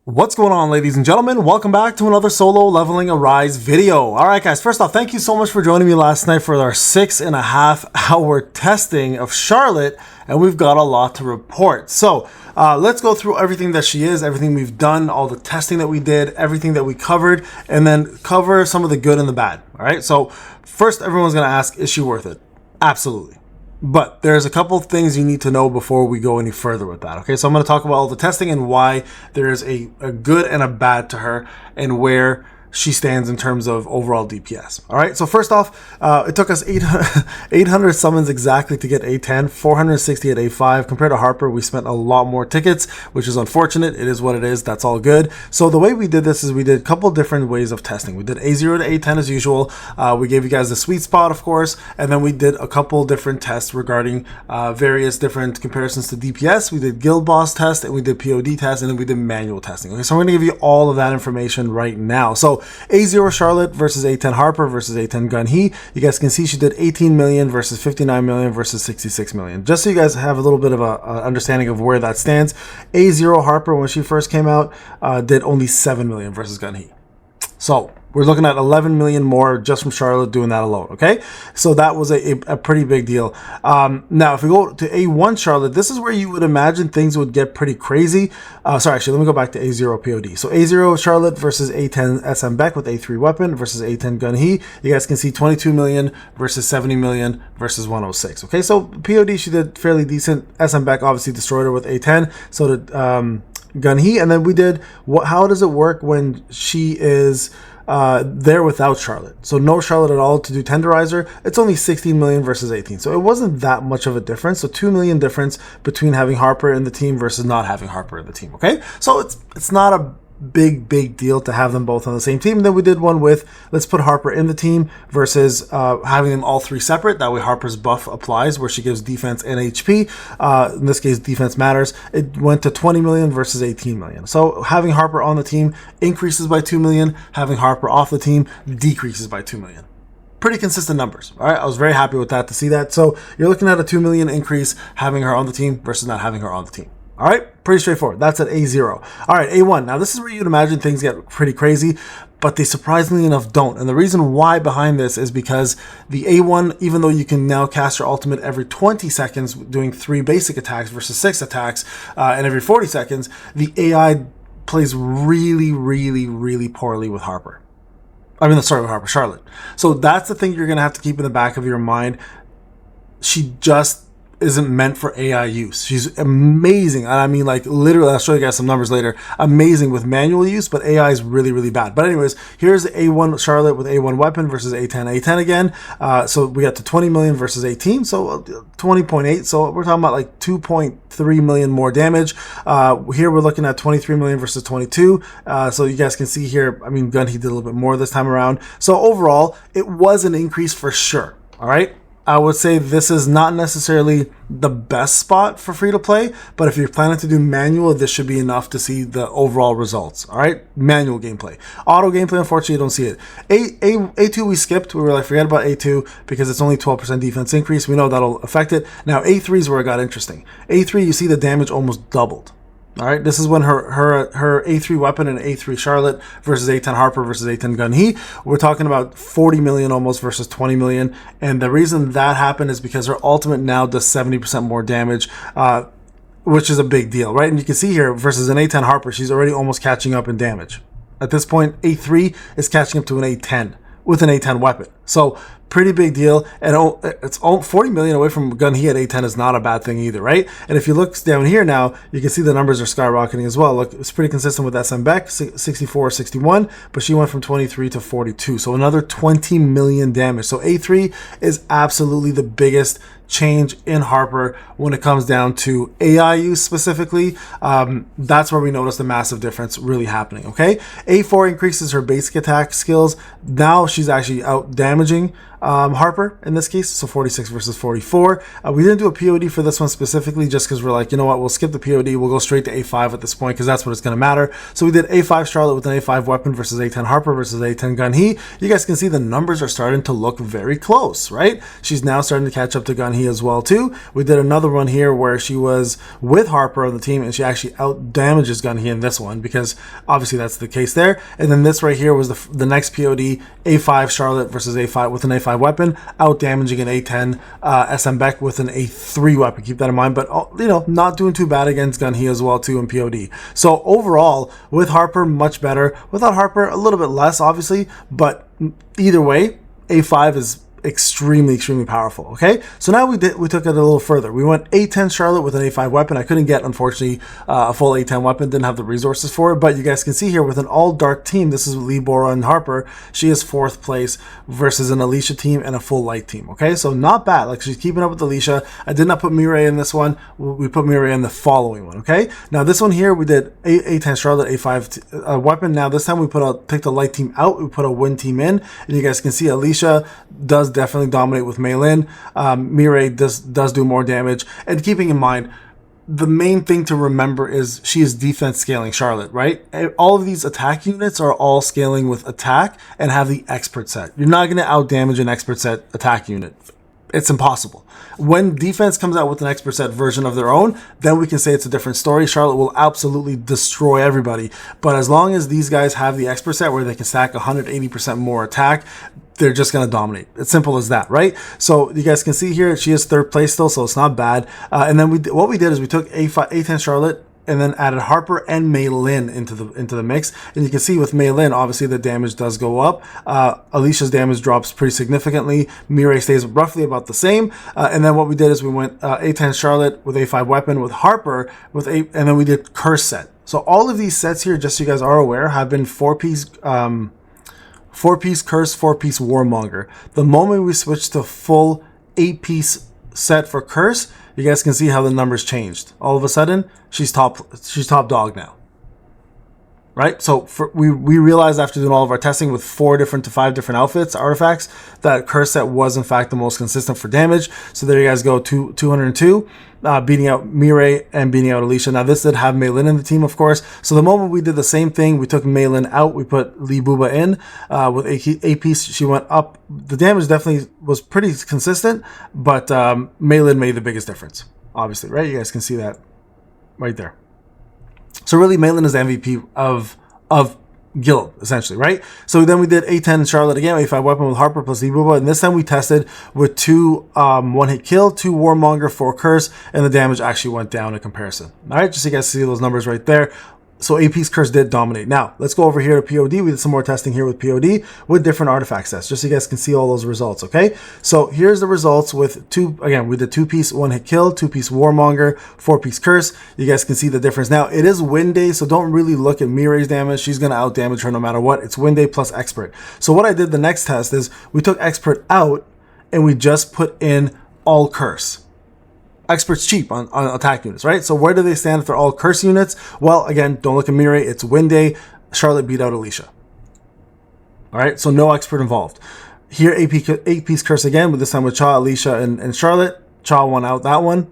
What's going on, ladies and gentlemen? Welcome back to another solo leveling Arise video. All right, guys, first off, thank you so much for joining me last night for our 6.5 hour testing of Charlotte, and we've got a lot to report. So let's go through everything that she is, everything we've done, all the testing that we did, everything that we covered, and then cover some of the good and the bad. All right, so first, everyone's going to ask, is she worth it? Absolutely. But there's a couple of things you need to know before we go any further with that. Okay, so I'm going to talk about all the testing and why there is a good and a bad to her and where she stands in terms of overall DPS. All right, so first off, it took us 800 summons exactly to get A10, 460 at A5. Compared to Harper, we spent a lot more tickets, which is unfortunate. It is what it is. That's all good. So the way we did this is we did a couple different ways of testing. We did A0 to A10 as usual. We gave you guys the sweet spot, of course, and then we did a couple different tests regarding various different comparisons to DPS. We did guild boss test, and we did POD test, and then we did manual testing. Okay, so I'm going to give you all of that information right now. So A0 Charlotte versus A10 Harper versus A10 Gun-He. You guys can see she did 18 million versus 59 million versus 66 million. Just so you guys have a little bit of a understanding of where that stands, A0 Harper, when she first came out, did only 7 million versus Gun-He. So we're looking at 11 million more just from Charlotte doing that alone, okay? So that was a pretty big deal. Now, if we go to A1 Charlotte, this is where you would imagine things would get pretty crazy. Sorry, actually, let me go back to A0 POD. So A0 Charlotte versus A10 SM Beck with A3 weapon versus A10 Gun-He. You guys can see 22 million versus 70 million versus 106, okay? So POD, she did fairly decent. SM Beck obviously destroyed her with A10. So did Gun-He. And then we did, how does it work when she is there without Charlotte? So no Charlotte at all to do Tenderizer. It's only 16 million versus 18. So it wasn't that much of a difference. So 2 million difference between having Harper in the team versus not having Harper in the team. Okay. So it's not a big deal to have them both on the same team. And then we did one with, let's put Harper in the team versus having them all three separate. That way Harper's buff applies where she gives defense and HP. In this case, defense matters. It went to 20 million versus 18 million. So having Harper on the team increases by 2 million. Having Harper off the team decreases by 2 million. Pretty consistent numbers. All right, I was very happy with that to see that. So you're looking at a 2 million increase having her on the team versus not having her on the team. All right, pretty straightforward. That's at A0. All right, A1. Now, this is where you'd imagine things get pretty crazy, but they surprisingly enough don't. And the reason why behind this is because the A1, even though you can now cast your ultimate every 20 seconds doing 3 basic attacks versus 6 attacks, and every 40 seconds, the AI plays really poorly with Harper. With Harper, Charlotte. So that's the thing you're going to have to keep in the back of your mind. She just isn't meant for AI use. She's amazing. I mean, like, literally, I'll show you guys some numbers later. Amazing with manual use, but AI is really bad. But anyways, here's A1 Charlotte with A1 weapon versus A10 again. So we got to 20 million versus 18, so 20.8. So we're talking about like 2.3 million more damage. Here we're looking at 23 million versus 22. So you guys can see here, I mean, Gun-He did a little bit more this time around. So overall, it was an increase for sure. All right. I would say this is not necessarily the best spot for free to play, but if you're planning to do manual, this should be enough to see the overall results. All right, manual gameplay. Auto gameplay, unfortunately, you don't see it. A2 we skipped. We were like, forget about A2 because it's only 12% defense increase. We know that'll affect it. Now A3 is where it got interesting. A3, you see the damage almost doubled. All right, this is when her A3 weapon and A3 Charlotte versus A10 Harper versus A10 Gun-He. We're talking about 40 million almost versus 20 million. And the reason that happened is because her ultimate now does 70% more damage, which is a big deal, right? And you can see here versus an A10 Harper, she's already almost catching up in damage. At this point, A3 is catching up to an A10 with an A10 weapon. So pretty big deal. And it's 40 million away from Gun-He at A10 is not a bad thing either, right? And if you look down here now, you can see the numbers are skyrocketing as well. Look, it's pretty consistent with SM Beck, 64, 61, but she went from 23 to 42. So another 20 million damage. So A3 is absolutely the biggest change in Harper when it comes down to AI use specifically. That's where we notice the massive difference really happening, okay? A4 increases her basic attack skills. Now she's actually out damaging Harper in this case, so 46 versus 44. We didn't do a POD for this one specifically just because we're like, you know what, we'll skip the POD, we'll go straight to A5 at this point because that's what it's going to matter. So we did A5 Charlotte with an A5 weapon versus A10 Harper versus A10 Gun He. You guys can see the numbers are starting to look very close, right? She's now starting to catch up to Gun He as well too. We did another one here where she was with Harper on the team and she actually out damages Gun He in this one because obviously that's the case there. And then this right here was the next POD, A5 Charlotte versus A5 with an A5 weapon, out damaging an A10 SM Beck with an A3 weapon. Keep that in mind, but you know, not doing too bad against Gun He as well too in POD. So overall, with Harper, much better. Without Harper, a little bit less, obviously, but either way, A5 is extremely powerful. Okay, so now we took it a little further. We went A10 Charlotte with an A5 weapon. I couldn't get, unfortunately, a full A10 weapon, didn't have the resources for it, but you guys can see here with an all dark team, this is Lee Bora and Harper, she is 4th place versus an Alicia team and a full light team. Okay, so not bad. Like, she's keeping up with Alicia. I did not put Mireille in this one. We put Mireille in the following one. Okay, now this one here we did A10 Charlotte, A5 weapon. Now this time we take the light team out, we put a win team in, and you guys can see Alicia does definitely dominate with Meilin. Mireille does do more damage. And keeping in mind, the main thing to remember is she is defense scaling Charlotte, right? All of these attack units are all scaling with attack and have the expert set. You're not going to out damage an expert set attack unit. It's impossible. When defense comes out with an expert set version of their own, then we can say it's a different story. Charlotte will absolutely destroy everybody. But as long as these guys have the expert set where they can stack 180% more attack, they're just going to dominate. It's simple as that, right? So you guys can see here, she is 3rd place still, so it's not bad. And then what we did is we took A10 Charlotte and then added Harper and Meilin into the mix. And you can see with Meilin, obviously the damage does go up. Alicia's damage drops pretty significantly. Mireille stays roughly about the same. And then what we did is we went A10 Charlotte with A5 weapon with Harper and then we did curse set. So all of these sets here, just so you guys are aware, have been 4-piece curse, 4-piece warmonger. The moment we switch to full 8-piece set for curse, you guys can see how the numbers changed. All of a sudden, she's top dog now. Right? So we realized after doing all of our testing with 4 different to 5 different artifacts, that curse set was in fact the most consistent for damage. So there you guys go, 202, beating out Mireille and beating out Alicia. Now this did have Meilin in the team, of course. So the moment we did the same thing, we took Meilin out, we put Lee Booba in with a piece. She went up. The damage definitely was pretty consistent, but Meilin made the biggest difference, obviously, right? You guys can see that right there. So really, Meilin is the MVP of Guild, essentially, right? So then we did A10 Charlotte again, A5 weapon with Harper plus Booba, and this time we tested with 2 one-hit kill, 2 Warmonger, 4 curse, and the damage actually went down in comparison. All right, just so you guys see those numbers right there. So AP's curse did dominate. Now, let's go over here to POD. We did some more testing here with POD with different artifact sets, just so you guys can see all those results, okay? So here's the results with we did 2-piece one-hit kill, 2-piece Warmonger, 4-piece curse. You guys can see the difference. Now, it is win day, so don't really look at Mireille's damage. She's going to out-damage her no matter what. It's win day plus expert. So what I did the next test is we took expert out, and we just put in all curse. Expert's cheap on attack units, right? So where do they stand if they're all curse units? Well, again, don't look at Mireille. It's win day. Charlotte beat out Alicia. All right, so no expert involved. Here, 8-piece curse again, but this time with Cha, Alicia, and Charlotte. Cha won out that one.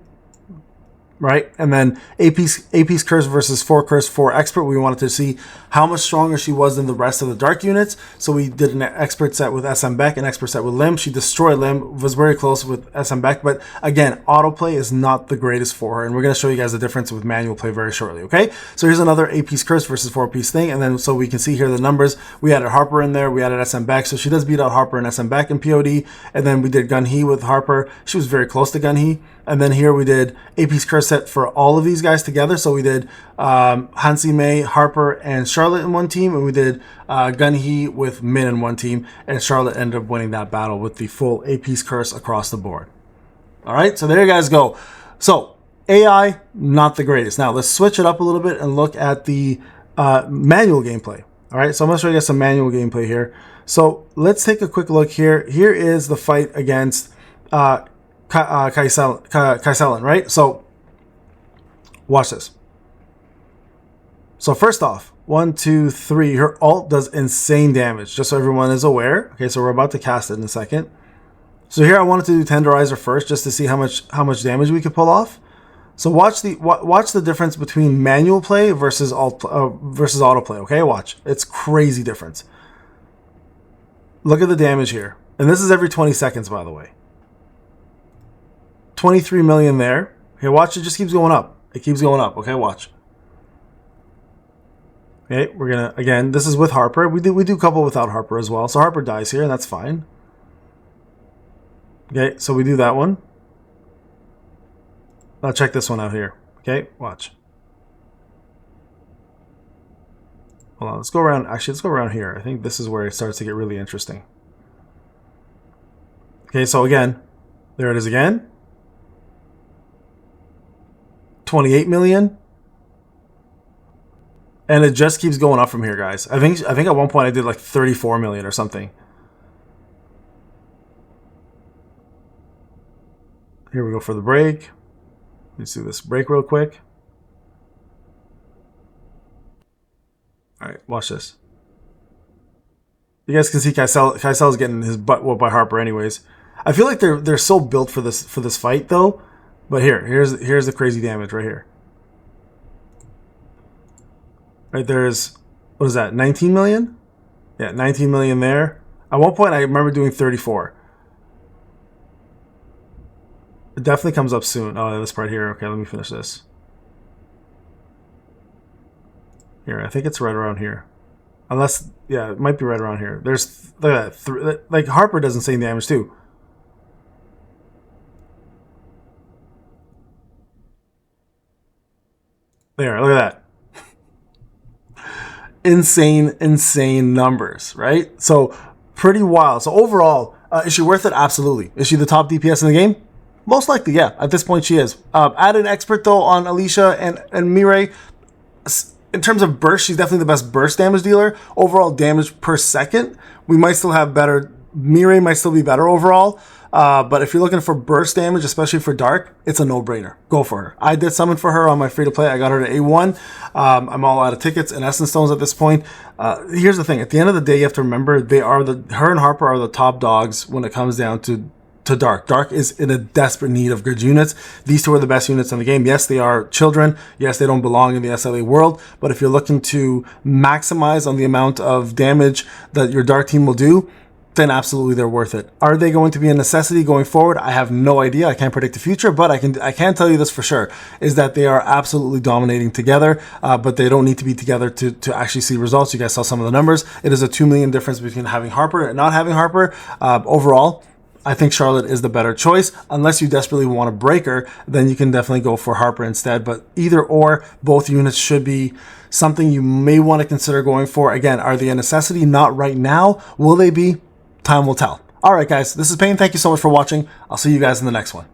Right, and then A-piece curse versus 4 curse, 4 expert. We wanted to see how much stronger she was than the rest of the dark units. So we did an expert set with SM Beck, an expert set with Lim. She destroyed Lim, was very close with SM Beck, but again, autoplay is not the greatest for her, and we're going to show you guys the difference with manual play very shortly. Okay, so here's another 8-piece curse versus 4-piece thing, and then so we can see here the numbers. We added Harper in there, we added SM Beck, so she does beat out Harper and SM Beck in POD, and then we did Gun He with Harper. She was very close to Gun He. And then here we did A-piece curse set for all of these guys together. So we did Hansi May, Harper, and Charlotte in one team. And we did Gun He with Min in one team. And Charlotte ended up winning that battle with the full A-piece curse across the board. All right, so there you guys go. So AI, not the greatest. Now let's switch it up a little bit and look at the manual gameplay. All right, so I'm going to show you guys some manual gameplay here. So let's take a quick look here. Here is the fight against Kaiselin, right? So watch this. So first off, 1, 2, 3, her ult does insane damage, just so everyone is aware. Okay, so we're about to cast it in a second. So here I wanted to do Tenderizer first just to see how much damage we could pull off. So watch the difference between manual play versus autoplay. Okay, watch. It's crazy difference. Look at the damage here, and this is every 20 seconds, by the way. 23 million there. Okay, watch. It just keeps going up. It keeps going up. Okay, watch. Okay, we're gonna again. This is with Harper. We do a couple without Harper as well. So Harper dies here, and that's fine. Okay, so we do that one. Now check this one out here. Okay, watch. Hold on, let's go around. Actually, let's go around here. I think this is where it starts to get really interesting. Okay, so again, there it is again. 28 million. And it just keeps going up from here, guys. I think at one point I did like 34 million or something. Here we go for the break. Let's do this break real quick. All right, watch this. You guys can see Kaisel's getting his butt whooped by Harper anyways. I feel like they're so built for this fight though. But here's the crazy damage right here. Right there's, what is that, 19 million? Yeah, 19 million there. At one point I remember doing 34. It definitely comes up soon. Oh, this part here. Okay, let me finish this. Here, I think it's right around here. Unless, yeah, it might be right around here. There's, look at that. Like, Harper does insane damage too. There, look at that. Insane numbers, right? So, pretty wild. So, overall, is she worth it? Absolutely. Is she the top DPS in the game? Most likely, yeah. At this point, she is. Add an expert, though, on Alicia and Mireille. In terms of burst, she's definitely the best burst damage dealer. Overall damage per second, we might still have better. Mireille might still be better overall. But if you're looking for burst damage, especially for Dark, it's a no-brainer. Go for her. I did summon for her on my free-to-play. I got her to A1. I'm all out of tickets and Essence Stones at this point. Here's the thing. At the end of the day, you have to remember her and Harper are the top dogs when it comes down to Dark. Dark is in a desperate need of good units. These two are the best units in the game. Yes, they are children. Yes, they don't belong in the SLA world. But if you're looking to maximize on the amount of damage that your Dark team will do, then absolutely they're worth it. Are they going to be a necessity going forward? I have no idea. I can't predict the future, but I can tell you this for sure, is that they are absolutely dominating together, but they don't need to be together to actually see results. You guys saw some of the numbers. It is a 2 million difference between having Harper and not having Harper. Overall, I think Charlotte is the better choice. Unless you desperately want to break her, then you can definitely go for Harper instead. But either or, both units should be something you may want to consider going for. Again, are they a necessity? Not right now. Will they be? Time will tell. All right, guys, this is Payne. Thank you so much for watching. I'll see you guys in the next one.